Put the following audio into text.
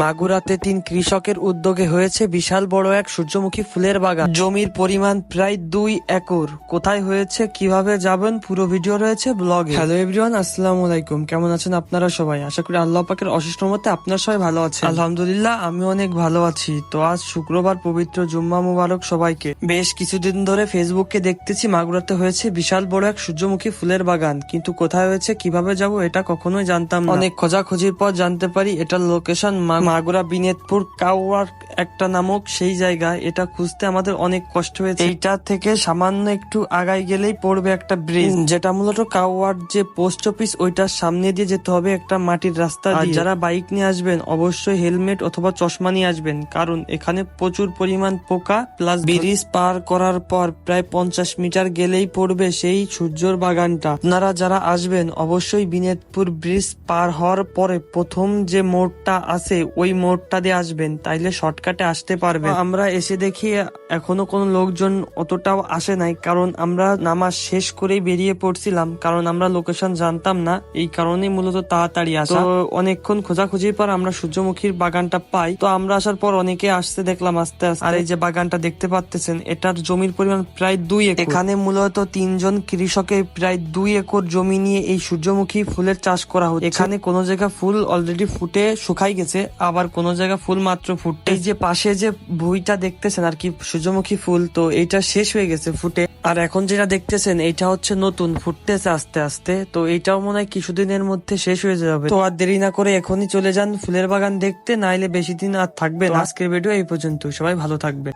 মাগুরাতে ৩ কৃষকের উদ্যোগে হয়েছে বিশাল বড় এক সূর্যমুখী ফুলের বাগান। জমির পরিমাণ প্রায় ২ একর। কোথায় হয়েছে, কিভাবে যাবেন, পুরো ভিডিও রয়েছে ব্লগে। হ্যালো এভরিওয়ান, আসসালামু আলাইকুম। কেমন আছেন আপনারা সবাই? আশা করি আল্লাহ পাকের অশেষ রহমতে আপনারা সবাই ভালো আছেন। আলহামদুলিল্লাহ, আমি অনেক ভালো আছি। তো আজ শুক্রবার, পবিত্র জুম্মা মুবারক সবাইকে। বেশ কিছুদিন ধরে ফেসবুকে দেখতেছি মাগুরাতে হয়েছে বিশাল বড় এক সূর্যমুখী ফুলের বাগান, কিন্তু কোথায় হয়েছে, কিভাবে যাব, এটা কখনোই জানতাম না। অনেক খোঁজাখুঁজির পর জানতে পারি এটার লোকেশন মাগুরা বিনেতপুর কাওয়ার একটা নামক সেই জায়গা। এটা খুঁজতে আমাদের অনেক কষ্ট হয়েছে। এইটা থেকে সামান্য একটু আগাই গেলেই পড়বে একটা ব্রিজ, যেটা মূলত কাওয়ার যে পোস্ট অফিস ওইটার সামনে দিয়ে যেতে হবে একটা মাটির রাস্তা দিয়ে। যারা বাইক নিয়ে আসবেন অবশ্যই হেলমেট অথবা চশমা নিয়ে আসবেন, কারণ এখানে প্রচুর পরিমাণ পোকা। প্লাস ব্রিজ পার করার পর প্রায় 50 মিটার গেলেই পড়বে সেই সূর্যর বাগানটা। আপনারা যারা আসবেন অবশ্যই বিনেতপুর ব্রিজ পার হওয়ার পরে প্রথম যে মোড়টা আছে ওই মোড়টা দিয়ে আসবেন, তাইলে শর্টকাটে আসতে পারবেন। আমরা এসে দেখি এখনো কোনো লোকজন অতটাও আসে নাই, কারণ আমরা নামাজ শেষ করেই বেরিয়ে পড়ছিলাম, কারণ আমরা লোকেশন জানতাম না। এই কারণেই মূলত তাড়াতাড়ি আসা। তো অনেকক্ষণ খোঁজাখুঁজির পর আমরা সূর্যমুখীর বাগানটা পাই। তো আমরা আসার পর অনেকে আসতে দেখলাম আস্তে আস্তে। আর এই যে বাগানটা দেখতে পাচ্ছেন, এটার জমির পরিমাণ প্রায় 2 একর। এখানে মূলত 3 জন কৃষকের প্রায় 2 একর জমি নিয়ে এই সূর্যমুখী ফুলের চাষ করা হচ্ছে। এখানে কোনো জায়গা ফুল অলরেডি ফুটে শুকাই গেছে, আবার কোন জায়গা ফুল মাত্র ফুটে। এই যে পাশে যে ভুঁইটা দেখতেছেন আর কি সূর্যমুখী ফুল, তো এইটা শেষ হয়ে গেছে ফুটে। আর এখন যেটা দেখতেছেন এইটা হচ্ছে নতুন ফুটতেছে আস্তে আস্তে। তো এইটাও মনে হয় কিছুদিনের মধ্যে শেষ হয়ে যাবে। তো আর দেরি না করে এখনই চলে যান ফুলের বাগান দেখতে, নাইলে বেশি দিন আর থাকবে না। আজকের ভিডিও এই পর্যন্ত, সবাই ভালো থাকবে।